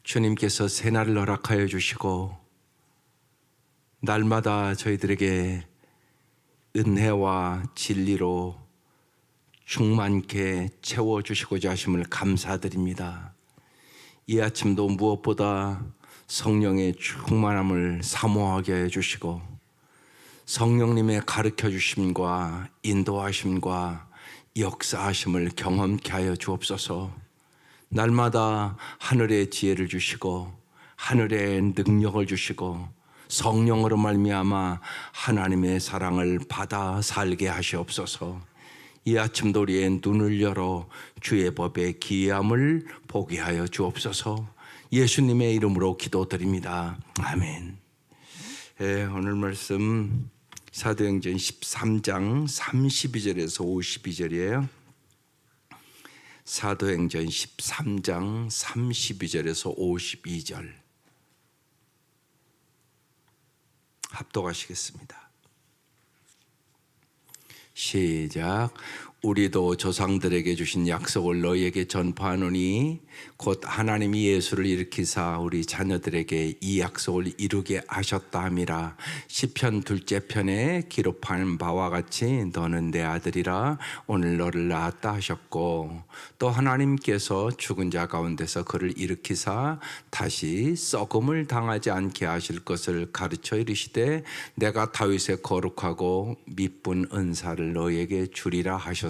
주님께서 새날을 허락하여 주시고 날마다 저희들에게 은혜와 진리로 충만케 채워주시고자 하심을 감사드립니다. 이 아침도 무엇보다 성령의 충만함을 사모하게 해주시고 성령님의 가르쳐 주심과 인도하심과 역사하심을 경험케 하여 주옵소서. 날마다 하늘의 지혜를 주시고 하늘의 능력을 주시고 성령으로 말미암아 하나님의 사랑을 받아 살게 하시옵소서. 이 아침도 우리의 눈을 열어 주의 법의 기이함을 보게 하여 주옵소서. 예수님의 이름으로 기도드립니다. 아멘. 오늘 말씀 사도행전 13장 32절에서 52절이에요. 사도행전 13장 32절에서 52절 합독하시겠습니다. 시작. 우리도 조상들에게 주신 약속을 너희에게 전파하노니 곧 하나님이 예수를 일으키사 우리 자녀들에게 이 약속을 이루게 하셨다 함이라. 시편 둘째 편에 기록한 바와 같이 너는 내 아들이라 오늘 너를 낳았다 하셨고, 또 하나님께서 죽은 자 가운데서 그를 일으키사 다시 썩음을 당하지 않게 하실 것을 가르쳐 이르시되 내가 다윗의 거룩하고 미쁜 은사를 너희에게 주리라 하셨으며,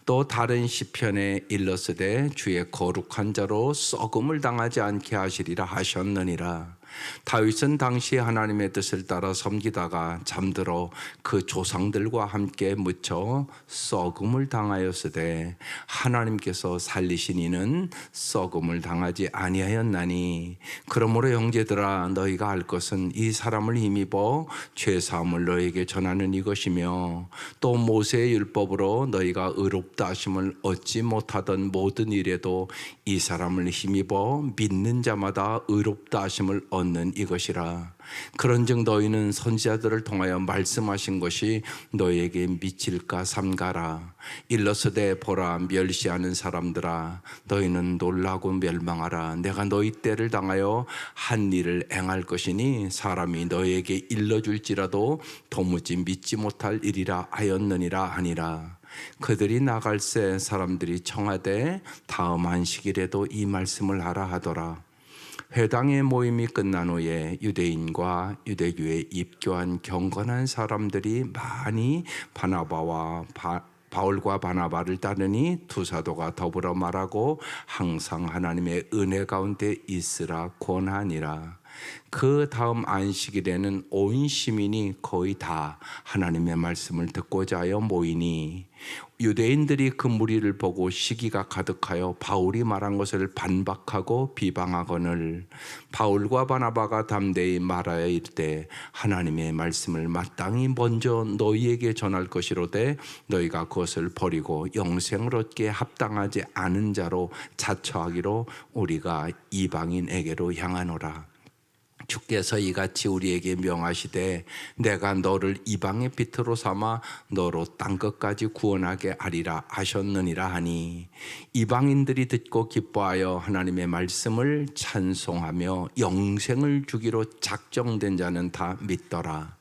또 다른 시편에 일렀으되 주의 거룩한 자로 썩음을 당하지 않게 하시리라 하셨느니라. 다윗은 당시 하나님의 뜻을 따라 섬기다가 잠들어 그 조상들과 함께 묻혀 썩음을 당하였으되 하나님께서 살리신 이는 썩음을 당하지 아니하였나니, 그러므로 형제들아 너희가 알 것은 이 사람을 힘입어 죄사함을 너희에게 전하는 이것이며, 또 모세의 율법으로 너희가 의롭다 하심을 얻지 못하던 모든 일에도 이 사람을 힘입어 믿는 자마다 의롭다 하심을 얻는 이것이라. 그런즉 너희는 선지자들을 통하여 말씀하신 것이 너희에게 미칠까 삼가라. 일러스되 보라, 멸시하는 사람들아 너희는 놀라고 멸망하라. 내가 너희 때를 당하여 한 일을 행할 것이니 사람이 너희에게 일러줄지라도 도무지 믿지 못할 일이라 하였느니라 하니라. 그들이 나갈새 사람들이 청하되 다음 안식일에도 이 말씀을 하라 하더라. 회당의 모임이 끝난 후에 유대인과 유대교에 입교한 경건한 사람들이 많이 바울과 바나바를 따르니 두 사도가 더불어 말하고 항상 하나님의 은혜 가운데 있으라 권하니라. 그 다음 안식일에는 온 시민이 거의 다 하나님의 말씀을 듣고자 하여 모이니 유대인들이 그 무리를 보고 시기가 가득하여 바울이 말한 것을 반박하고 비방하거늘 바울과 바나바가 담대히 말하여 이르되 하나님의 말씀을 마땅히 먼저 너희에게 전할 것이로되 너희가 그것을 버리고 영생을 얻기에 합당하지 않은 자로 자처하기로 우리가 이방인에게로 향하노라. 주께서 이같이 우리에게 명하시되 내가 너를 이방의 빛으로 삼아 너로 땅끝까지 구원하게 하리라 하셨느니라 하니, 이방인들이 듣고 기뻐하여 하나님의 말씀을 찬송하며 영생을 주기로 작정된 자는 다 믿더라.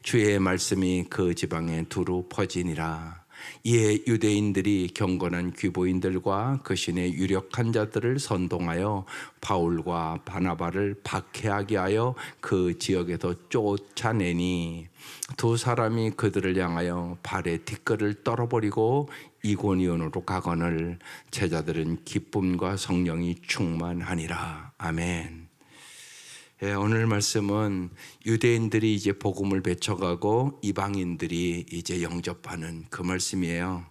주의 말씀이 그 지방에 두루 퍼지니라. 이에 유대인들이 경건한 귀보인들과 그 신의 유력한 자들을 선동하여 바울과 바나바를 박해하게 하여 그 지역에서 쫓아내니 두 사람이 그들을 향하여 발에 티끌을 떨어버리고 이고니온으로 가거늘 제자들은 기쁨과 성령이 충만하니라. 아멘. 오늘 말씀은 유대인들이 이제 복음을 배쳐가고 이방인들이 이제 영접하는 그 말씀이에요.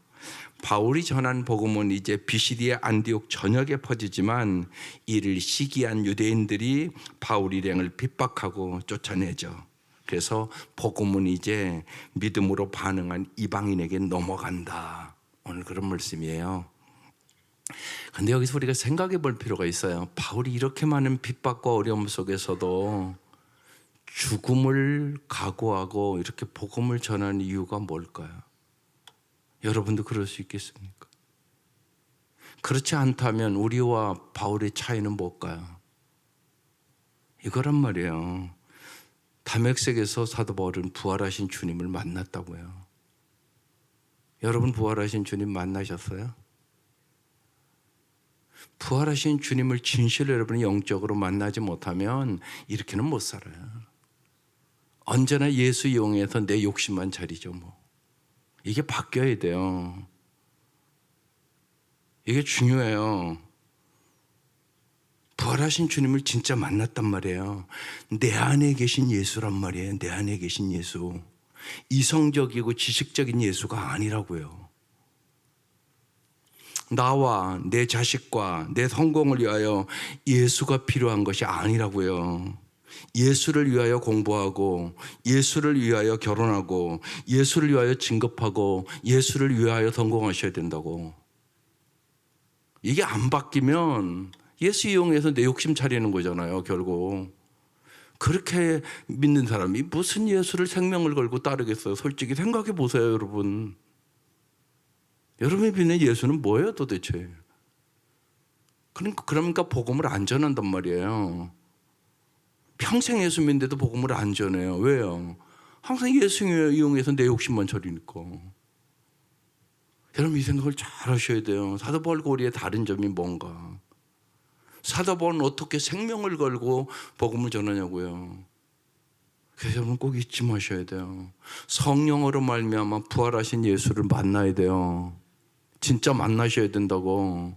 바울이 전한 복음은 이제 비시디아 안디옥 전역에 퍼지지만 이를 시기한 유대인들이 바울 일행을 핍박하고 쫓아내죠. 그래서 복음은 이제 믿음으로 반응한 이방인에게 넘어간다. 오늘 그런 말씀이에요. 근데 여기서 우리가 생각해 볼 필요가 있어요. 바울이 이렇게 많은 핍박과 어려움 속에서도 죽음을 각오하고 이렇게 복음을 전하는 이유가 뭘까요? 여러분도 그럴 수 있겠습니까? 그렇지 않다면 우리와 바울의 차이는 뭘까요? 이거란 말이에요. 다메섹에서 사도 바울은 부활하신 주님을 만났다고요. 여러분 부활하신 주님 만나셨어요? 부활하신 주님을 진실로 여러분이 영적으로 만나지 못하면 이렇게는 못 살아요. 언제나 예수 이용해서 내 욕심만 차리죠. 이게 바뀌어야 돼요. 이게 중요해요. 부활하신 주님을 진짜 만났단 말이에요. 내 안에 계신 예수란 말이에요. 내 안에 계신 예수. 이성적이고 지식적인 예수가 아니라고요. 나와 내 자식과 내 성공을 위하여 예수가 필요한 것이 아니라고요. 예수를 위하여 공부하고, 예수를 위하여 결혼하고, 예수를 위하여 진급하고, 예수를 위하여 성공하셔야 된다고. 이게 안 바뀌면 예수 이용해서 내 욕심 차리는 거잖아요, 결국. 그렇게 믿는 사람이 무슨 예수를 생명을 걸고 따르겠어요? 솔직히 생각해 보세요, 여러분. 여러분이 믿는 예수는 뭐예요, 도대체? 그러니까 복음을 안 전한단 말이에요. 평생 예수 믿는데도 복음을 안 전해요. 왜요? 항상 예수 이용해서 내 욕심만 차리니까. 여러분 이 생각을 잘 하셔야 돼요. 사도 바울 고리의 다른 점이 뭔가? 사도 바울은 어떻게 생명을 걸고 복음을 전하냐고요. 그래서 여러분 꼭 잊지 마셔야 돼요. 성령으로 말미암아 부활하신 예수를 만나야 돼요. 진짜 만나셔야 된다고.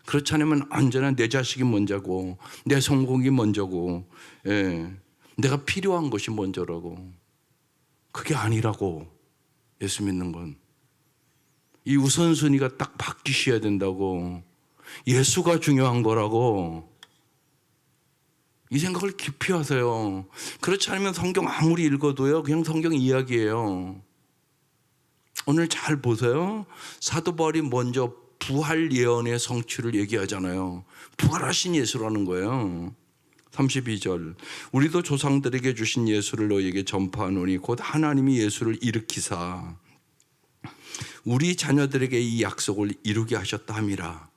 그렇지 않으면 언제나 내 자식이 먼저고, 내 성공이 먼저고, 내가 필요한 것이 먼저라고. 그게 아니라고. 예수 믿는 건. 이 우선순위가 딱 바뀌셔야 된다고. 예수가 중요한 거라고. 이 생각을 깊이 하세요. 그렇지 않으면 성경 아무리 읽어도요, 그냥 성경 이야기예요. 오늘 잘 보세요. 사도 바울이 먼저 부활 예언의 성취를 얘기하잖아요. 부활하신 예수라는 거예요. 32절 우리도 조상들에게 주신 예수를 너희에게 전파하노니 곧 하나님이 예수를 일으키사 우리 자녀들에게 이 약속을 이루게 하셨다 함이라.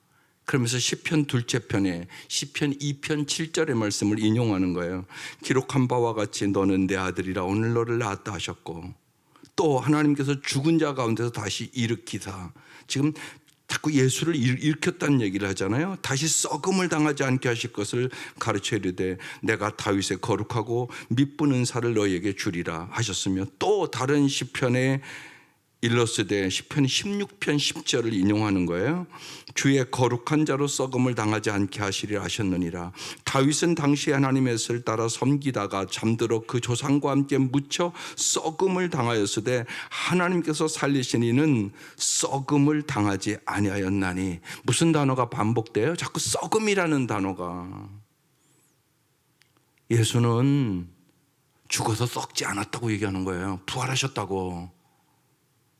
그러면서 시편 둘째 편에 시편 2편 7절의 말씀을 인용하는 거예요. 기록한 바와 같이 너는 내 아들이라 오늘 너를 낳았다 하셨고, 또 하나님께서 죽은 자 가운데서 다시 일으키사, 지금 자꾸 예수를 일으켰다는 얘기를 하잖아요. 다시 썩음을 당하지 않게 하실 것을 가르쳐 이르되 내가 다윗의 거룩하고 밑부는 살을 너희에게 주리라 하셨으며, 또 다른 시편에 일러스되 시편 16편 10절을 인용하는 거예요. 주의 거룩한 자로 썩음을 당하지 않게 하시리라 하셨느니라. 다윗은 당시 하나님의 뜻을 따라 섬기다가 잠들어 그 조상과 함께 묻혀 썩음을 당하였으되 하나님께서 살리신 이는 썩음을 당하지 아니하였나니. 무슨 단어가 반복돼요? 자꾸 썩음이라는 단어가. 예수는 죽어서 썩지 않았다고 얘기하는 거예요. 부활하셨다고.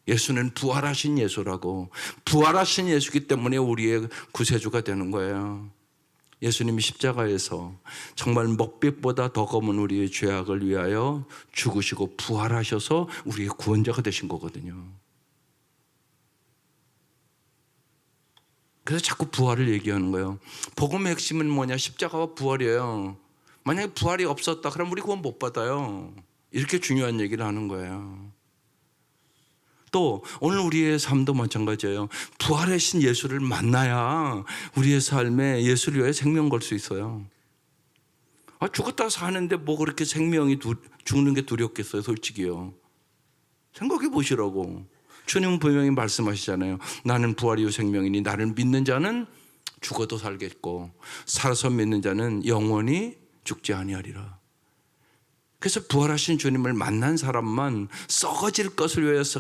예수는 부활하신 예수라고. 부활하신 예수이기 때문에 우리의 구세주가 되는 거예요. 예수님이 십자가에서 정말 먹빛보다 더 검은 우리의 죄악을 위하여 죽으시고 부활하셔서 우리의 구원자가 되신 거거든요. 그래서 자꾸 부활을 얘기하는 거예요. 복음의 핵심은 뭐냐? 십자가와 부활이에요. 만약에 부활이 없었다 그럼 우리 구원 못 받아요. 이렇게 중요한 얘기를 하는 거예요. 또 오늘 우리의 삶도 마찬가지예요. 부활하신 예수를 만나야 우리의 삶에 예수를 위해 생명 걸 수 있어요. 죽었다 사는데 뭐 그렇게 생명이 죽는 게 두렵겠어요, 솔직히요. 생각해 보시라고. 주님은 분명히 말씀하시잖아요. 나는 부활 이후 생명이니 나를 믿는 자는 죽어도 살겠고 살아서 믿는 자는 영원히 죽지 아니하리라. 그래서 부활하신 주님을 만난 사람만 썩어질 것을 위해서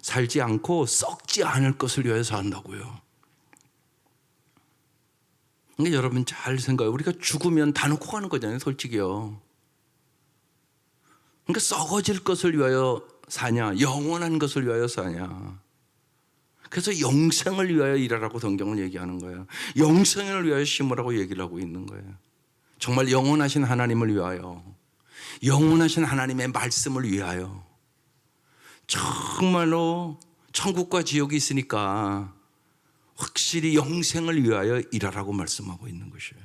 살지 않고 썩지 않을 것을 위해서 산다고요. 그러니까 여러분 잘 생각해요. 우리가 죽으면 다 놓고 가는 거잖아요, 솔직히요. 그러니까 썩어질 것을 위하여 사냐, 영원한 것을 위하여 사냐. 그래서 영생을 위하여 일하라고 성경을 얘기하는 거예요. 영생을 위하여 심으라고 얘기를 하고 있는 거예요. 정말 영원하신 하나님을 위하여, 영원하신 하나님의 말씀을 위하여. 정말로 천국과 지옥이 있으니까 확실히 영생을 위하여 일하라고 말씀하고 있는 것이에요.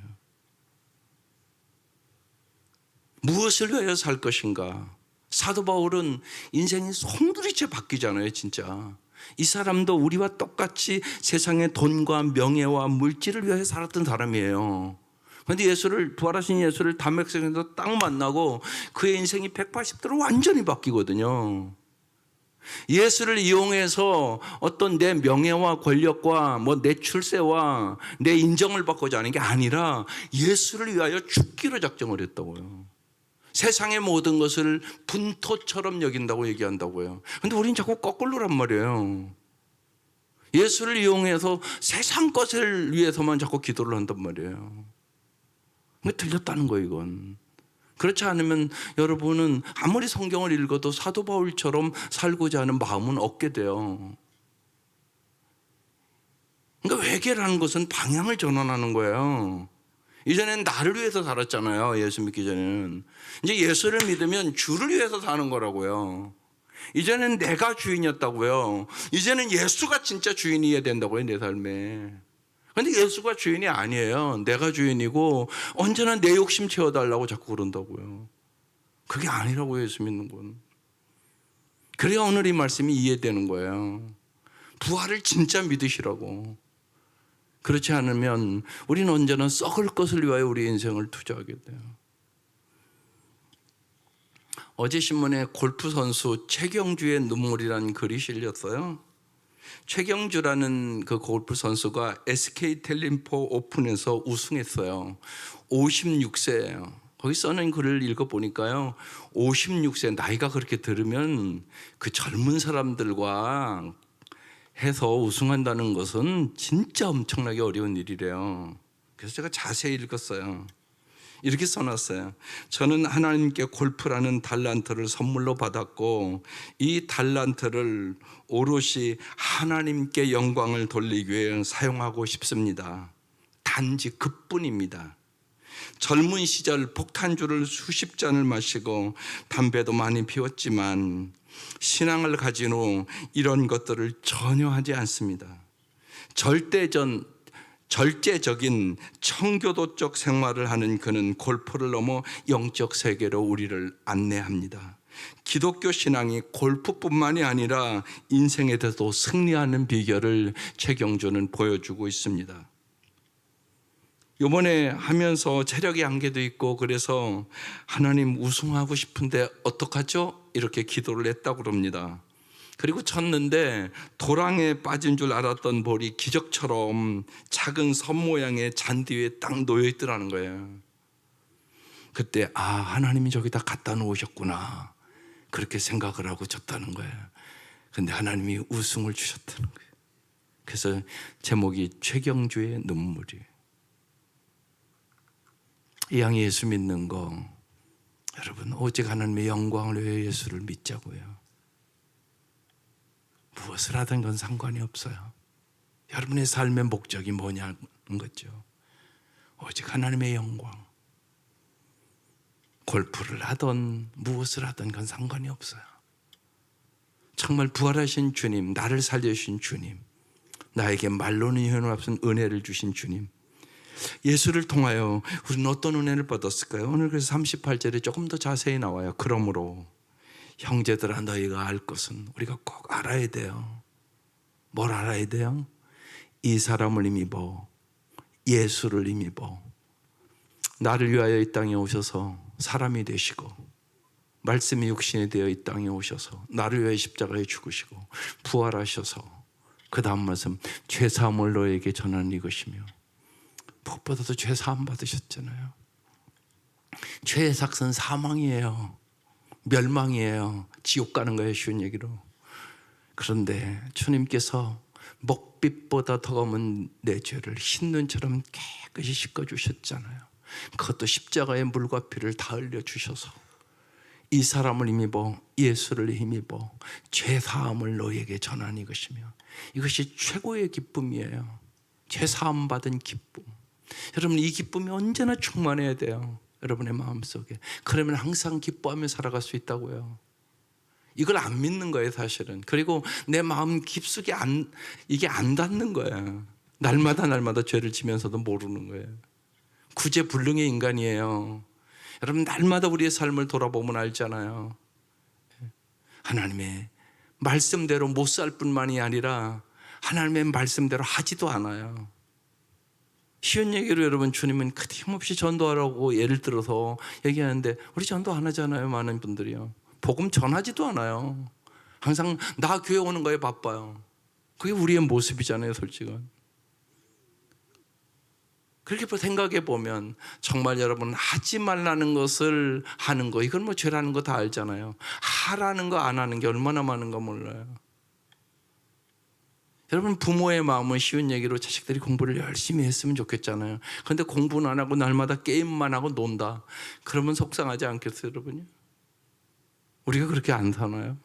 무엇을 위하여 살 것인가? 사도 바울은 인생이 송두리째 바뀌잖아요, 진짜. 이 사람도 우리와 똑같이 세상의 돈과 명예와 물질을 위하여 살았던 사람이에요. 그런데 부활하신 예수를 담백성에서 딱 만나고 그의 인생이 180도로 완전히 바뀌거든요. 예수를 이용해서 어떤 내 명예와 권력과 내 출세와 내 인정을 받고자 하는 게 아니라 예수를 위하여 죽기로 작정을 했다고요. 세상의 모든 것을 분토처럼 여긴다고 얘기한다고요. 그런데 우리는 자꾸 거꾸로란 말이에요. 예수를 이용해서 세상 것을 위해서만 자꾸 기도를 한단 말이에요. 그게 틀렸다는 거예요, 이건. 그렇지 않으면 여러분은 아무리 성경을 읽어도 사도 바울처럼 살고자 하는 마음은 없게 돼요. 그러니까 회개라는 것은 방향을 전환하는 거예요. 이전에는 나를 위해서 살았잖아요. 예수 믿기 전에는. 이제 예수를 믿으면 주를 위해서 사는 거라고요. 이전에는 내가 주인이었다고요. 이제는 예수가 진짜 주인이어야 된다고요, 내 삶에. 그런데 예수가 주인이 아니에요. 내가 주인이고 언제나 내 욕심 채워달라고 자꾸 그런다고요. 그게 아니라고 예수 믿는 건. 그래야 오늘 이 말씀이 이해되는 거예요. 부활을 진짜 믿으시라고. 그렇지 않으면 우리는 언제나 썩을 것을 위하여 우리 인생을 투자하게 돼요. 어제 신문에 골프 선수 최경주의 눈물이라는 글이 실렸어요. 최경주라는 그 골프 선수가 SK 텔림포 오픈에서 우승했어요. 56세예요. 거기 써놓은 글을 읽어보니까요, 56세 나이가 그렇게 들으면 그 젊은 사람들과 해서 우승한다는 것은 진짜 엄청나게 어려운 일이래요. 그래서 제가 자세히 읽었어요. 이렇게 써놨어요. 저는 하나님께 골프라는 달란트를 선물로 받았고 이 달란트를 오롯이 하나님께 영광을 돌리기 위해 사용하고 싶습니다. 단지 그뿐입니다. 젊은 시절 폭탄주를 수십 잔을 마시고 담배도 많이 피웠지만 신앙을 가진 후 이런 것들을 전혀 하지 않습니다. 절제적인 청교도적 생활을 하는 그는 골프를 넘어 영적 세계로 우리를 안내합니다. 기독교 신앙이 골프뿐만이 아니라 인생에 대해서도 승리하는 비결을 최경주는 보여주고 있습니다. 이번에 하면서 체력의 한계도 있고 그래서 하나님 우승하고 싶은데 어떡하죠? 이렇게 기도를 했다고 그럽니다. 그리고 쳤는데 도랑에 빠진 줄 알았던 볼이 기적처럼 작은 섬 모양의 잔디 위에 딱 놓여 있더라는 거예요. 그때 하나님이 저기다 갖다 놓으셨구나 그렇게 생각을 하고 쳤다는 거예요. 그런데 하나님이 우승을 주셨다는 거예요. 그래서 제목이 최경주의 눈물이에요. 이 양이 예수 믿는 거, 여러분 오직 하나님의 영광을 위해 예수를 믿자고요. 무엇을 하든 건 상관이 없어요. 여러분의 삶의 목적이 뭐냐는 거죠. 오직 하나님의 영광. 골프를 하든 무엇을 하든 건 상관이 없어요. 정말 부활하신 주님, 나를 살려주신 주님, 나에게 말로는 표현할 수 없는 은혜를 주신 주님, 예수를 통하여 우리는 어떤 은혜를 받았을까요? 오늘 그래서 38절에 조금 더 자세히 나와요. 그러므로 형제들아 너희가 알 것은, 우리가 꼭 알아야 돼요. 뭘 알아야 돼요? 이 사람을 힘입어, 예수를 힘입어, 나를 위하여 이 땅에 오셔서 사람이 되시고 말씀이 육신이 되어 이 땅에 오셔서 나를 위하여 십자가에 죽으시고 부활하셔서 그 다음 말씀, 죄사함을 너에게 전하는 이것이며, 무엇보다도 죄사함 받으셨잖아요. 죄의 삭은 사망이에요. 멸망이에요. 지옥 가는 거예요, 쉬운 얘기로. 그런데 주님께서 먹빛보다 더 검은 내 죄를 흰눈처럼 깨끗이 씻어주셨잖아요. 그것도 십자가의 물과 피를 다 흘려주셔서 이 사람을 힘입어, 예수를 힘입어 죄사함을 너에게 전하는 이것이며, 이것이 최고의 기쁨이에요. 죄사함 받은 기쁨. 여러분 이 기쁨이 언제나 충만해야 돼요. 여러분의 마음속에. 그러면 항상 기뻐하며 살아갈 수 있다고요. 이걸 안 믿는 거예요, 사실은. 그리고 내 마음 깊숙이 이게 안 닿는 거예요. 날마다 죄를 지면서도 모르는 거예요. 구제불능의 인간이에요. 여러분, 날마다 우리의 삶을 돌아보면 알잖아요. 하나님의 말씀대로 못 살 뿐만이 아니라 하나님의 말씀대로 하지도 않아요. 쉬운 얘기로 여러분, 주님은 끊임없이 전도하라고 예를 들어서 얘기하는데 우리 전도 안 하잖아요. 많은 분들이요. 복음 전하지도 않아요. 항상 나 교회 오는 거에 바빠요. 그게 우리의 모습이잖아요, 솔직은. 그렇게 생각해 보면 정말 여러분, 하지 말라는 것을 하는 거, 이건 뭐 죄라는 거 다 알잖아요. 하라는 거 안 하는 게 얼마나 많은가 몰라요. 여러분, 부모의 마음은 쉬운 얘기로 자식들이 공부를 열심히 했으면 좋겠잖아요. 그런데 공부는 안 하고 날마다 게임만 하고 논다. 그러면 속상하지 않겠어요, 여러분요? 우리가 그렇게 안 사나요?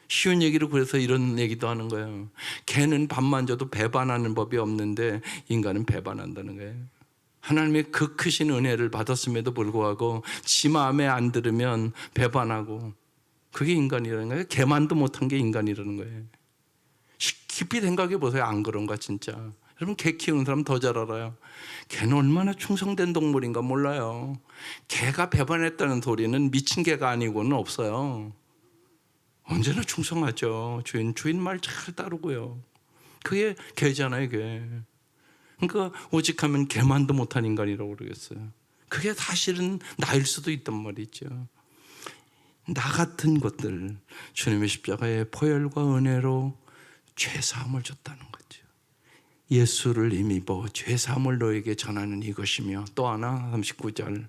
쉬운 얘기로 그래서 이런 얘기도 하는 거예요. 개는 밥만 줘도 배반하는 법이 없는데 인간은 배반한다는 거예요. 하나님의 그 크신 은혜를 받았음에도 불구하고 지 마음에 안 들으면 배반하고, 그게 인간이라는 거예요. 개만도 못한 게 인간이라는 거예요. 깊이 생각해 보세요. 안 그런가 진짜. 여러분, 개 키우는 사람 더 잘 알아요. 개는 얼마나 충성된 동물인가 몰라요. 개가 배반했다는 소리는 미친 개가 아니고는 없어요. 언제나 충성하죠. 주인 말 잘 따르고요. 그게 개잖아요, 개. 그러니까 오직하면 개만도 못한 인간이라고 그러겠어요. 그게 사실은 나일 수도 있단 말이죠. 나 같은 것들, 주님의 십자가의 보혈과 은혜로 죄사함을 줬다는 거죠. 예수를 힘입어 죄사함을 너에게 전하는 이것이며, 또 하나 39절,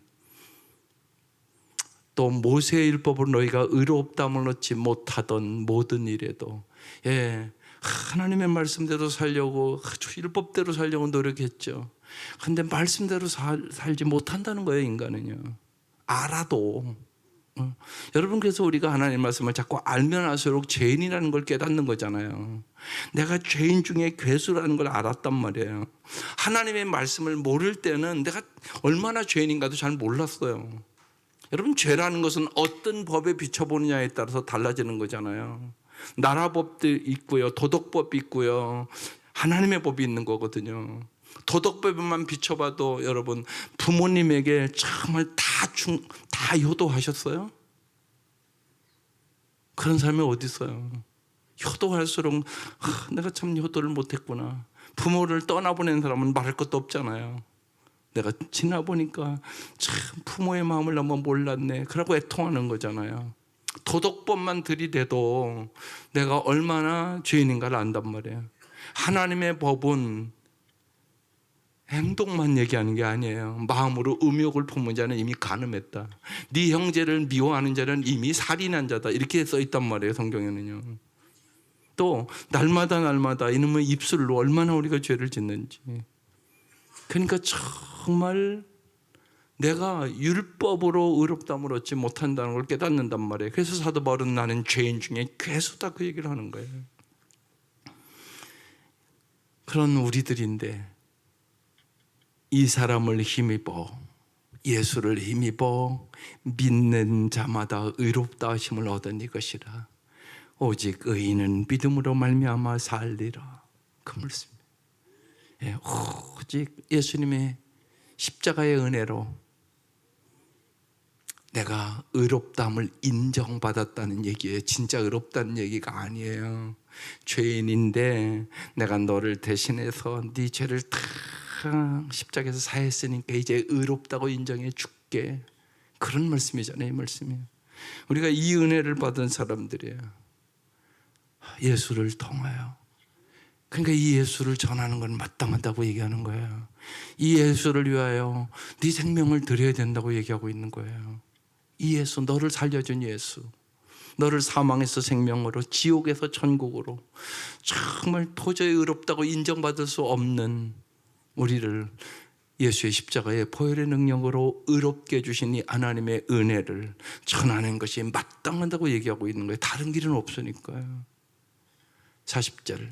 또 모세의 율법으로 너희가 의롭다함을 얻지 못하던 모든 일에도, 하나님의 말씀대로 살려고, 율법대로 살려고 노력했죠. 근데 말씀대로 살지 못한다는 거예요, 인간은요. 알아도. 여러분, 그래서 우리가 하나님의 말씀을 자꾸 알면 알수록 죄인이라는 걸 깨닫는 거잖아요. 내가 죄인 중에 괴수라는 걸 알았단 말이에요. 하나님의 말씀을 모를 때는 내가 얼마나 죄인인가도 잘 몰랐어요. 여러분, 죄라는 것은 어떤 법에 비춰보느냐에 따라서 달라지는 거잖아요. 나라법도 있고요, 도덕법이 있고요, 하나님의 법이 있는 거거든요. 도덕법만 비춰봐도 여러분, 부모님에게 정말 다 효도하셨어요? 그런 사람이 어디 있어요? 효도할수록 내가 참 효도를 못했구나. 부모를 떠나보낸 사람은 말할 것도 없잖아요. 내가 지나보니까 참 부모의 마음을 너무 몰랐네, 그러고 애통하는 거잖아요. 도덕법만 들이대도 내가 얼마나 죄인인가를 안단 말이에요. 하나님의 법은 행동만 얘기하는 게 아니에요. 마음으로 음욕을 품은 자는 이미 간음했다. 네 형제를 미워하는 자는 이미 살인한 자다. 이렇게 써 있단 말이에요, 성경에는요. 또 날마다 이놈의 입술로 얼마나 우리가 죄를 짓는지. 그러니까 정말 내가 율법으로 의롭다함을 얻지 못한다는 걸 깨닫는단 말이에요. 그래서 사도 바울은 나는 죄인 중에 괴수다, 그 얘기를 하는 거예요. 그런 우리들인데 이 사람을 힘입어, 예수를 힘입어 믿는 자마다 의롭다 하심을 얻은 이것이라. 오직 의인은 믿음으로 말미암아 살리라. 그 말씀. 오직 예수님의 십자가의 은혜로 내가 의롭다함을 인정받았다는 얘기예요. 진짜 의롭다는 얘기가 아니에요. 죄인인데 내가 너를 대신해서 네 죄를 다 십자가에서 사했으니까 이제 의롭다고 인정해 줄게. 그런 말씀이잖아요, 이 말씀이. 우리가 이 은혜를 받은 사람들이에요. 예수를 통하여. 그러니까 이 예수를 전하는 건 마땅하다고 얘기하는 거예요. 이 예수를 위하여 네 생명을 드려야 된다고 얘기하고 있는 거예요. 이 예수, 너를 살려준 예수, 너를 사망에서 생명으로, 지옥에서 천국으로, 정말 도저히 의롭다고 인정받을 수 없는 우리를 예수의 십자가의 보혈의 능력으로 의롭게 해주신 이 하나님의 은혜를 전하는 것이 마땅하다고 얘기하고 있는 거예요. 다른 길은 없으니까요. 40절,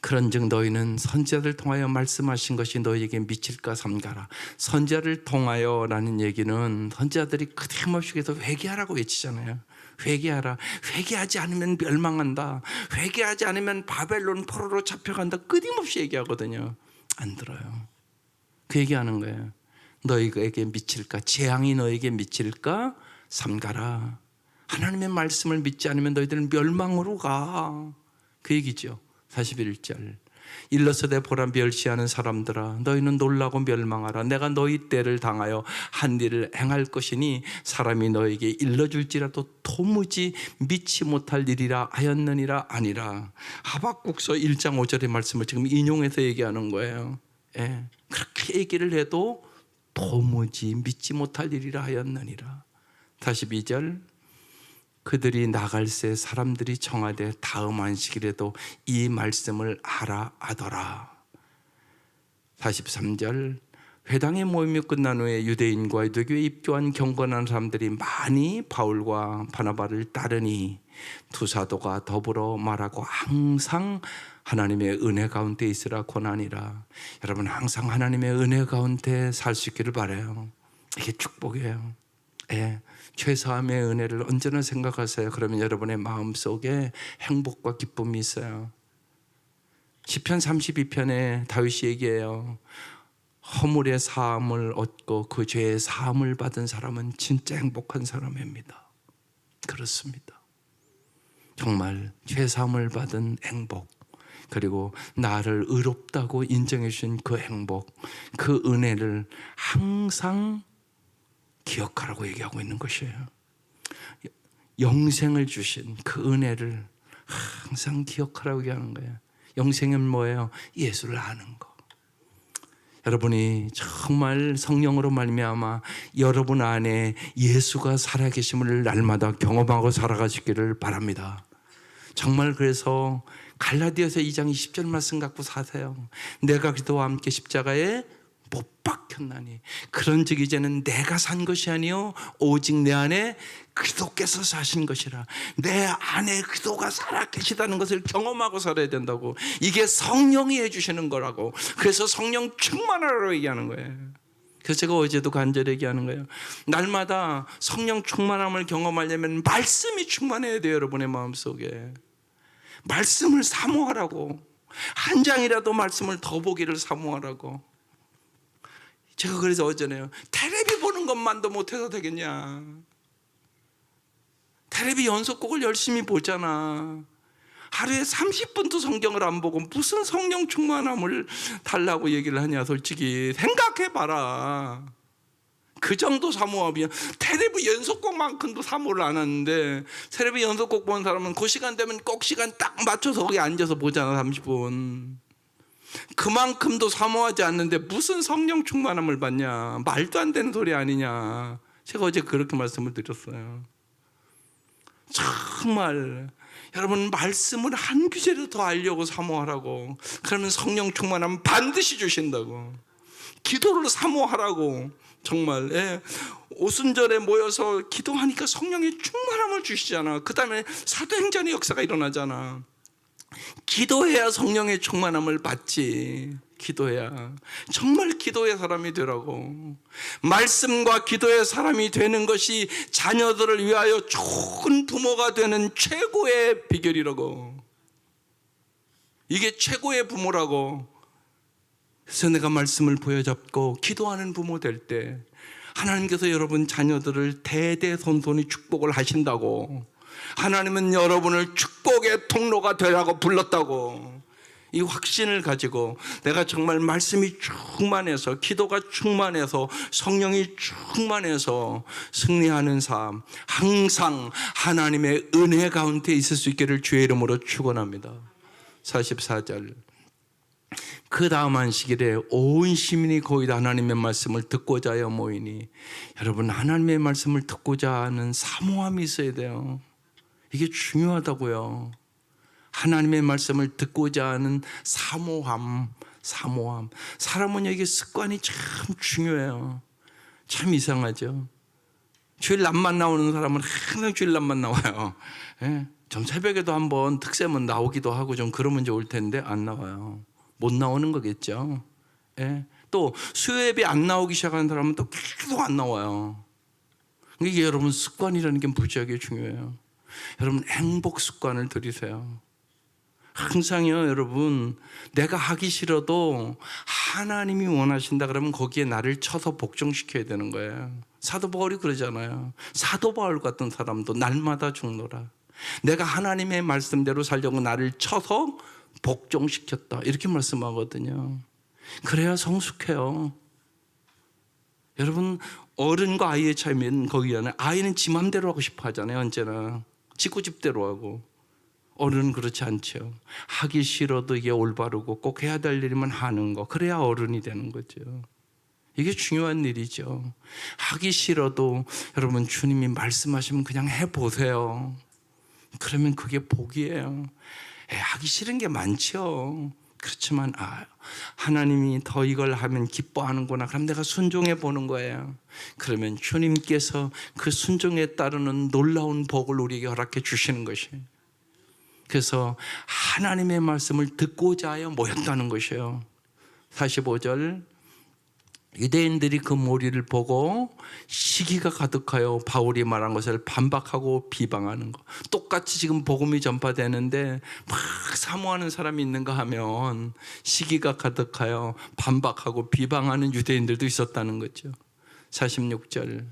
그런즉 너희는 선지자를 통하여 말씀하신 것이 너희에게 미칠까 삼가라. 선지자를 통하여라는 얘기는 선지자들이 끊임없이 계속 회개하라고 외치잖아요. 회개하라. 회개하지 않으면 멸망한다. 회개하지 않으면 바벨론 포로로 잡혀간다. 끊임없이 얘기하거든요. 안 들어요. 그 얘기하는 거예요. 너희에게 미칠까? 재앙이 너에게 미칠까? 삼가라. 하나님의 말씀을 믿지 않으면 너희들은 멸망으로 가. 그 얘기죠. 41절. 일러서되 보라 멸시하는 사람들아 너희는 놀라고 멸망하라. 내가 너희 때를 당하여 한 일을 행할 것이니 사람이 너에게 일러줄지라도 도무지 믿지 못할 일이라 하였느니라 아니라. 하박국서 1장 5절의 말씀을 지금 인용해서 얘기하는 거예요. 예. 그렇게 얘기를 해도 도무지 믿지 못할 일이라 하였느니라. 42절. 그들이 나갈새 사람들이 청하되 다음 안식일에도 이 말씀을 하라 하더라. 43절. 회당의 모임이 끝난 후에 유대인과 유대교에 입교한 경건한 사람들이 많이 바울과 바나바를 따르니 두 사도가 더불어 말하고 항상 하나님의 은혜 가운데 있으라 권하니라. 여러분 항상 하나님의 은혜 가운데 살 수 있기를 바라요. 이게 축복이에요. 예. 최소함의 은혜를 언제나 생각하세요. 그러면 여러분의 마음속에 행복과 기쁨이 있어요. 시편 32편에 다윗이 얘기해요. 허물의 사함을 얻고 그 죄의 사함을 받은 사람은 진짜 행복한 사람입니다. 그렇습니다. 정말 죄 사함을 받은 행복, 그리고 나를 의롭다고 인정해 주신 그 행복, 그 은혜를 항상 기억하라고 얘기하고 있는 것이에요. 영생을 주신 그 은혜를 항상 기억하라고 얘기하는 거예요. 영생은 뭐예요? 예수를 아는 거. 여러분이 정말 성령으로 말미암아 여러분 안에 예수가 살아계심을 날마다 경험하고 살아가시기를 바랍니다. 정말 그래서 갈라디아서 2장 20절 말씀 갖고 사세요. 내가 그리스도와 함께 십자가에 못 박혔나니 그런즉 이제는 내가 산 것이 아니요 오직 내 안에 그리스도께서 사신 것이라. 내 안에 그리스도가 살아 계시다는 것을 경험하고 살아야 된다고. 이게 성령이 해주시는 거라고. 그래서 성령 충만하라고 얘기하는 거예요. 그래서 제가 어제도 간절히 얘기하는 거예요. 날마다 성령 충만함을 경험하려면 말씀이 충만해야 돼요. 여러분의 마음속에 말씀을 사모하라고. 한 장이라도 말씀을 더 보기를 사모하라고. 제가 그래서 어제네요. 텔레비 보는 것만도 못해서 되겠냐. 텔레비 연속곡을 열심히 보잖아. 하루에 30분도 성경을 안 보고 무슨 성령 충만함을 달라고 얘기를 하냐. 솔직히 생각해봐라. 그 정도 사모하면 텔레비 연속곡만큼도 사모를 안 하는데, 텔레비 연속곡 보는 사람은 그 시간 되면 꼭 시간 딱 맞춰서 거기 앉아서 보잖아. 30분. 그만큼도 사모하지 않는데 무슨 성령 충만함을 받냐. 말도 안 되는 소리 아니냐. 제가 어제 그렇게 말씀을 드렸어요. 정말 여러분 말씀을 한 구절이라도 더 알려고 사모하라고. 그러면 성령 충만함 반드시 주신다고. 기도를 사모하라고. 정말. 예. 오순절에 모여서 기도하니까 성령의 충만함을 주시잖아. 그 다음에 사도행전의 역사가 일어나잖아. 기도해야 성령의 충만함을 받지. 기도해야. 정말 기도의 사람이 되라고. 말씀과 기도의 사람이 되는 것이 자녀들을 위하여 좋은 부모가 되는 최고의 비결이라고. 이게 최고의 부모라고. 그래서 내가 말씀을 보여잡고 기도하는 부모 될 때 하나님께서 여러분 자녀들을 대대손손이 축복을 하신다고. 하나님은 여러분을 축복의 통로가 되라고 불렀다고. 이 확신을 가지고 내가 정말 말씀이 충만해서, 기도가 충만해서, 성령이 충만해서 승리하는 삶, 항상 하나님의 은혜 가운데 있을 수 있기를 주의 이름으로 축원합니다. 44절. 그 다음 안식일에 온 시민이 거의 다 하나님의 말씀을 듣고자 하여 모이니. 여러분 하나님의 말씀을 듣고자 하는 사모함이 있어야 돼요. 이게 중요하다고요. 하나님의 말씀을 듣고자 하는 사모함. 사람은 이게 습관이 참 중요해요. 참 이상하죠. 주일날만 나오는 사람은 항상 주일날만 나와요. 예? 좀 새벽에도 한번 특세면 나오기도 하고 좀 그러면 좋을 텐데 안 나와요. 못 나오는 거겠죠. 예? 또 수요예배 안 나오기 시작하는 사람은 또 계속 안 나와요. 이게 여러분 습관이라는 게 무지하게 중요해요. 여러분 행복 습관을 들이세요. 항상요, 여러분, 내가 하기 싫어도 하나님이 원하신다 그러면 거기에 나를 쳐서 복종시켜야 되는 거예요. 사도 바울이 그러잖아요. 사도 바울 같은 사람도 날마다 죽노라. 내가 하나님의 말씀대로 살려고 나를 쳐서 복종시켰다, 이렇게 말씀하거든요. 그래야 성숙해요. 여러분, 어른과 아이의 차이는 거기 안에, 아이는 지 맘대로 하고 싶어 하잖아요. 언제나 지 고집대로 하고. 어른은 그렇지 않죠. 하기 싫어도 이게 올바르고 꼭 해야 될 일이면 하는 거, 그래야 어른이 되는 거죠. 이게 중요한 일이죠. 하기 싫어도 여러분, 주님이 말씀하시면 그냥 해보세요. 그러면 그게 복이에요. 하기 싫은 게 많죠. 그렇지만 하나님이 더 이걸 하면 기뻐하는구나, 그럼 내가 순종해 보는 거예요. 그러면 주님께서 그 순종에 따르는 놀라운 복을 우리에게 허락해 주시는 것이에요. 그래서 하나님의 말씀을 듣고자 하여 모였다는 것이에요. 45절, 유대인들이 그 무리를 보고 시기가 가득하여 바울이 말한 것을 반박하고 비방하는 거. 똑같이 지금 복음이 전파되는데 막 사모하는 사람이 있는가 하면 시기가 가득하여 반박하고 비방하는 유대인들도 있었다는 거죠. 46절,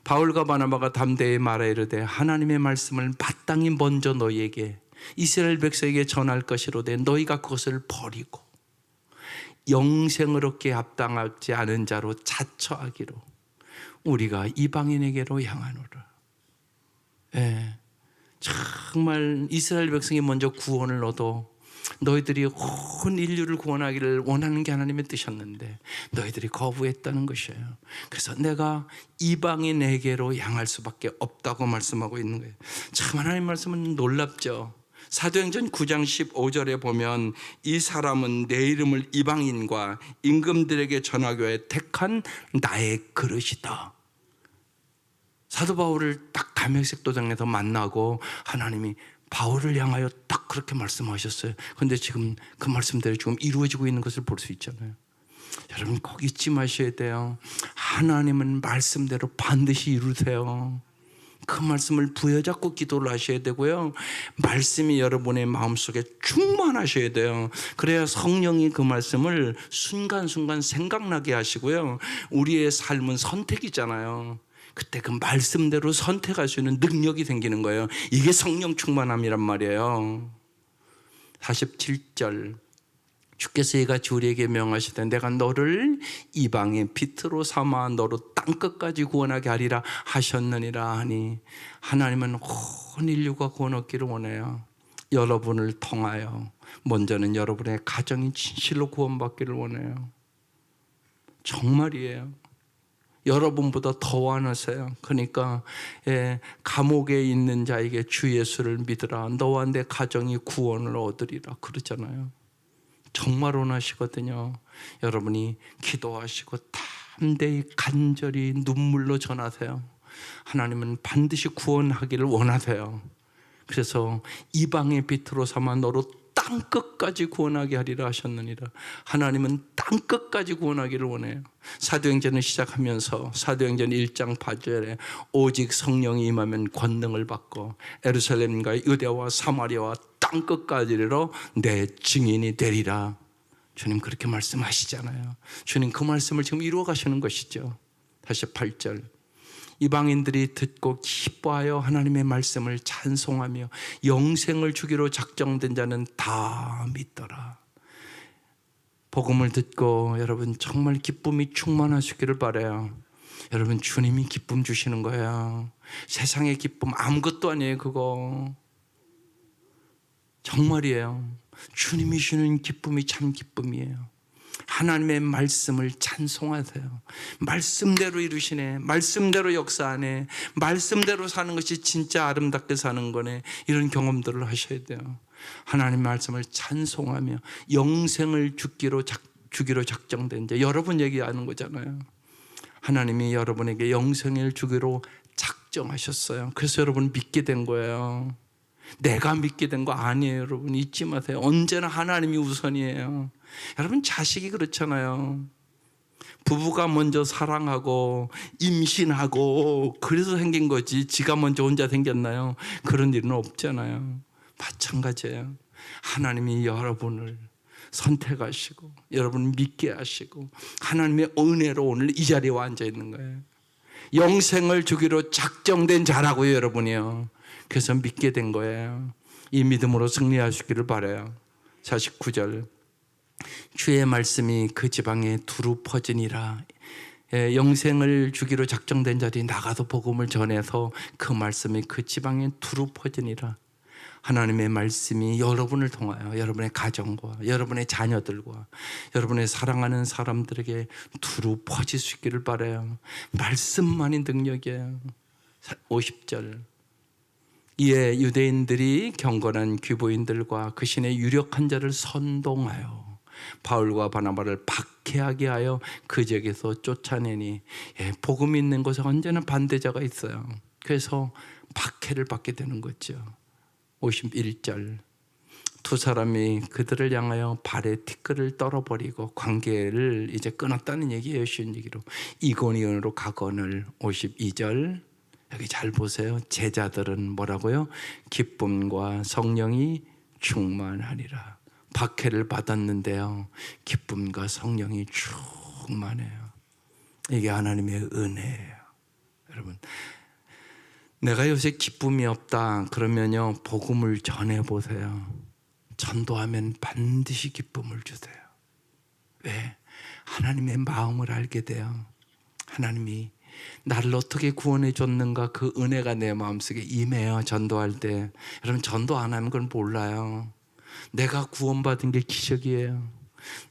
바울과 바나바가 담대히 말하 이르되 하나님의 말씀을 마땅히 먼저 너희에게 이스라엘 백성에게 전할 것이로되 너희가 그것을 버리고 영생을 얻기에 합당하지 않은 자로 자처하기로 우리가 이방인에게로 향하노라. 정말 이스라엘 백성이 먼저 구원을 얻어 너희들이 온 인류를 구원하기를 원하는 게 하나님의 뜻이었는데 너희들이 거부했다는 것이에요. 그래서 내가 이방인에게로 향할 수밖에 없다고 말씀하고 있는 거예요. 참, 하나님 말씀은 놀랍죠. 사도행전 9장 15절에 보면 이 사람은 내 이름을 이방인과 임금들에게 전하기 위해 택한 나의 그릇이다. 사도 바울을 딱 다메섹 도장에서 만나고 하나님이 바울을 향하여 딱 그렇게 말씀하셨어요. 그런데 지금 그 말씀대로 지금 이루어지고 있는 것을 볼 수 있잖아요. 여러분, 꼭 잊지 마셔야 돼요. 하나님은 말씀대로 반드시 이루세요. 그 말씀을 부여잡고 기도를 하셔야 되고요. 말씀이 여러분의 마음속에 충만하셔야 돼요. 그래야 성령이 그 말씀을 순간순간 생각나게 하시고요. 우리의 삶은 선택이잖아요. 그때 그 말씀대로 선택할 수 있는 능력이 생기는 거예요. 이게 성령 충만함이란 말이에요. 47절, 주께서 이같이 우리에게 명하시되 내가 너를 이방의 빛으로 삼아 너로 땅끝까지 구원하게 하리라 하셨느니라 하니, 하나님은 온 인류가 구원 얻기를 원해요. 여러분을 통하여 먼저는 여러분의 가정이 진실로 구원받기를 원해요. 정말이에요. 여러분보다 더 원하세요. 그러니까 감옥에 있는 자에게 주 예수를 믿으라, 너와 내 가정이 구원을 얻으리라 그러잖아요. 정말 원하시거든요. 여러분이 기도하시고 담대히 간절히 눈물로 전하세요. 하나님은 반드시 구원하기를 원하세요. 그래서 이방의 빛으로 삼아 너로 땅끝까지 구원하게 하리라 하셨느니라. 하나님은 땅끝까지 구원하기를 원해요. 사도행전을 시작하면서 사도행전 1장 8절에 오직 성령이 임하면 권능을 받고 예루살렘과 유대와 사마리아와 땅끝까지로 내 증인이 되리라. 주님 그렇게 말씀하시잖아요. 주님 그 말씀을 지금 이루어 가시는 것이죠. 다시 8절, 이방인들이 듣고 기뻐하여 하나님의 말씀을 찬송하며 영생을 주기로 작정된 자는 다 믿더라. 복음을 듣고 여러분 정말 기쁨이 충만하시기를 바라요. 여러분, 주님이 기쁨 주시는 거예요. 세상의 기쁨 아무것도 아니에요. 그거 정말이에요. 주님이 주시는 기쁨이 참 기쁨이에요. 하나님의 말씀을 찬송하세요. 말씀대로 이루시네, 말씀대로 역사하네, 말씀대로 사는 것이 진짜 아름답게 사는 거네, 이런 경험들을 하셔야 돼요. 하나님 말씀을 찬송하며 영생을 주기로 작정된 자, 여러분 얘기하는 거잖아요. 하나님이 여러분에게 영생을 주기로 작정하셨어요. 그래서 여러분 믿게 된 거예요. 내가 믿게 된 거 아니에요. 여러분 잊지 마세요. 언제나 하나님이 우선이에요. 여러분 자식이 그렇잖아요. 부부가 먼저 사랑하고 임신하고 그래서 생긴 거지 지가 먼저 혼자 생겼나요? 그런 일은 없잖아요. 마찬가지예요. 하나님이 여러분을 선택하시고 여러분을 믿게 하시고 하나님의 은혜로 오늘 이 자리에 앉아 있는 거예요. 영생을 주기로 작정된 자라고요, 여러분이요. 그래서 믿게 된 거예요. 이 믿음으로 승리하시기를 바라요. 49절, 주의 말씀이 그 지방에 두루 퍼지니라. 영생을 주기로 작정된 자들이 나가서 복음을 전해서 그 말씀이 그 지방에 두루 퍼지니라. 하나님의 말씀이 여러분을 통하여 여러분의 가정과 여러분의 자녀들과 여러분의 사랑하는 사람들에게 두루 퍼질 수 있기를 바라요. 말씀만이 능력이에요. 50절, 이에 유대인들이 경건한 귀보인들과 그 신의 유력한 자를 선동하여 바울과 바나바를 박해하게 하여 그 지역에서 쫓아내니, 복음 있는 곳에 언제나 반대자가 있어요. 그래서 박해를 받게 되는 거죠. 51절, 두 사람이 그들을 향하여 발에 티끌을 떨어버리고 관계를 이제 끊었다는 얘기예요. 쉬운 얘기로 이고니온으로 가거늘. 52절, 여기 잘 보세요. 제자들은 뭐라고요? 기쁨과 성령이 충만하니라. 박해를 받았는데요, 기쁨과 성령이 충만해요. 이게 하나님의 은혜예요. 여러분, 내가 요새 기쁨이 없다 그러면요, 복음을 전해보세요. 전도하면 반드시 기쁨을 주세요. 왜? 하나님의 마음을 알게 돼요. 하나님이 나를 어떻게 구원해 줬는가, 그 은혜가 내 마음속에 임해요. 전도할 때. 여러분, 전도 안 하는 건 몰라요. 내가 구원받은 게 기적이에요.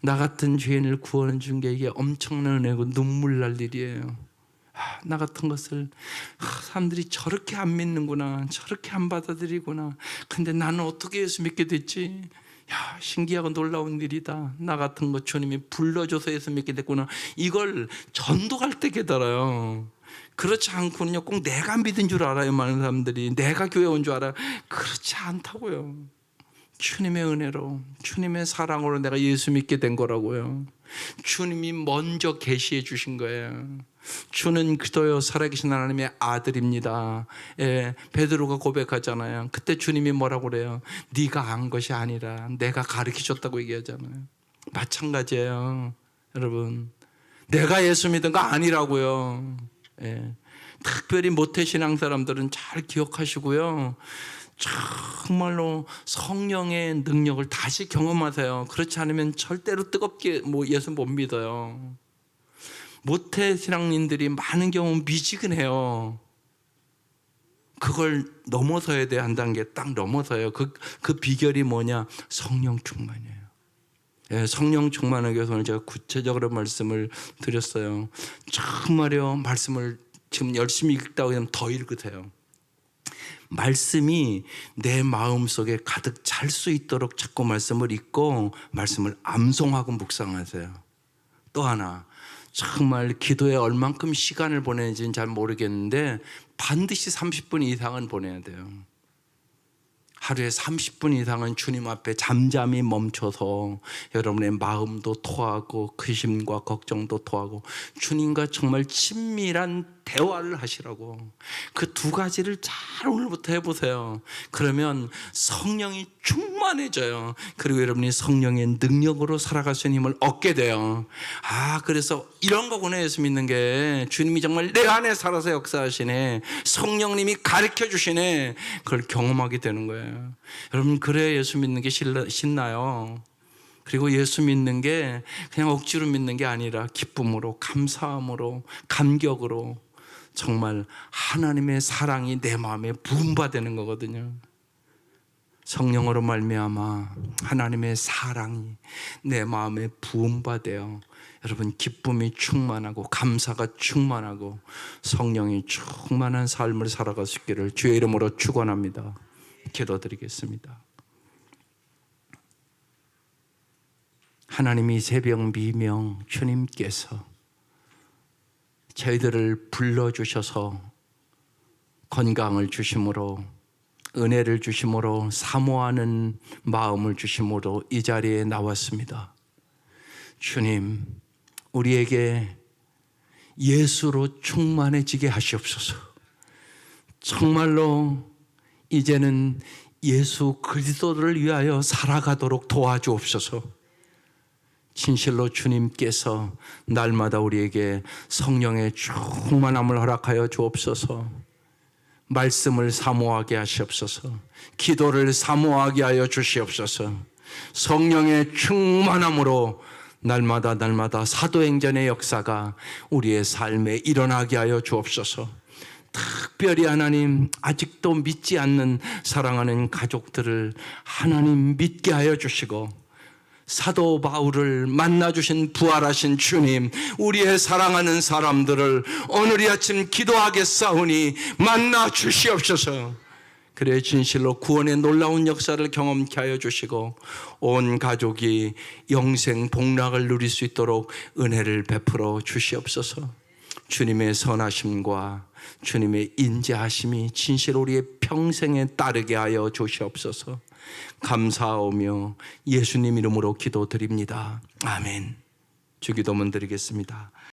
나 같은 죄인을 구원해 준 게 이게 엄청난 은혜고 눈물 날 일이에요. 나 같은 것을 사람들이 저렇게 안 믿는구나, 저렇게 안 받아들이구나. 근데 나는 어떻게 예수 믿게 됐지? 야, 신기하고 놀라운 일이다. 나 같은 것 주님이 불러줘서 예수 믿게 됐구나. 이걸 전도할 때 깨달아요. 그렇지 않고는요, 꼭 내가 믿은 줄 알아요. 많은 사람들이 내가 교회 온 줄 알아요. 그렇지 않다고요. 주님의 은혜로, 주님의 사랑으로 내가 예수 믿게 된 거라고요. 주님이 먼저 계시해 주신 거예요. 주는 그리스도요 살아계신 하나님의 아들입니다. 베드로가 고백하잖아요. 그때 주님이 뭐라고 그래요? 네가 안 것이 아니라 내가 가르쳐줬다고 얘기하잖아요. 마찬가지예요. 여러분, 내가 예수 믿은 거 아니라고요. 특별히 모태신앙 사람들은 잘 기억하시고요, 정말로 성령의 능력을 다시 경험하세요. 그렇지 않으면 절대로 뜨겁게 예수 못 믿어요. 모태신앙인들이 많은 경우 미지근해요. 그걸 넘어서야 돼. 한 단계 딱 넘어서요. 그 비결이 뭐냐? 성령 충만이에요. 성령 충만하기 위해서 오늘 제가 구체적으로 말씀을 드렸어요. 정말요, 말씀을 지금 열심히 읽다고 하면 더 읽으세요. 말씀이 내 마음속에 가득 찰 수 있도록 자꾸 말씀을 읽고 말씀을 암송하고 묵상하세요. 또 하나, 정말 기도에 얼만큼 시간을 보내는지는 잘 모르겠는데 반드시 30분 이상은 보내야 돼요. 하루에 30분 이상은 주님 앞에 잠잠히 멈춰서 여러분의 마음도 토하고 근심과 걱정도 토하고 주님과 정말 친밀한 대화를 하시라고. 그 두 가지를 잘 오늘부터 해보세요. 그러면 성령이 충만해져요. 그리고 여러분이 성령의 능력으로 살아갈 수 있는 힘을 얻게 돼요. 그래서 이런 거구나, 예수 믿는 게. 주님이 정말 내 안에 살아서 역사하시네, 성령님이 가르쳐 주시네. 그걸 경험하게 되는 거예요. 여러분, 그래야 예수 믿는 게 신나요. 그리고 예수 믿는 게 그냥 억지로 믿는 게 아니라 기쁨으로, 감사함으로, 감격으로, 정말 하나님의 사랑이 내 마음에 부음받는 거거든요. 성령으로 말미암아 하나님의 사랑이 내 마음에 부음받아요. 여러분, 기쁨이 충만하고 감사가 충만하고 성령이 충만한 삶을 살아갈 수 있기를 주의 이름으로 축원합니다. 기도드리겠습니다. 하나님이 새벽 미명 주님께서 저희들을 불러주셔서 건강을 주심으로, 은혜를 주심으로, 사모하는 마음을 주심으로 이 자리에 나왔습니다. 주님, 우리에게 예수로 충만해지게 하시옵소서. 정말로 이제는 예수 그리스도를 위하여 살아가도록 도와주옵소서. 진실로 주님께서 날마다 우리에게 성령의 충만함을 허락하여 주옵소서. 말씀을 사모하게 하시옵소서. 기도를 사모하게 하여 주시옵소서. 성령의 충만함으로 날마다 사도행전의 역사가 우리의 삶에 일어나게 하여 주옵소서. 특별히 하나님, 아직도 믿지 않는 사랑하는 가족들을 하나님 믿게 하여 주시고, 사도 바울을 만나주신 부활하신 주님, 우리의 사랑하는 사람들을 오늘 이 아침 기도하겠사오니 만나 주시옵소서. 그래 진실로 구원의 놀라운 역사를 경험케 하여 주시고 온 가족이 영생 복락을 누릴 수 있도록 은혜를 베풀어 주시옵소서. 주님의 선하심과 주님의 인자하심이 진실 우리의 평생에 따르게 하여 주시옵소서. 감사하오며 예수님 이름으로 기도드립니다. 아멘. 주기도문 드리겠습니다.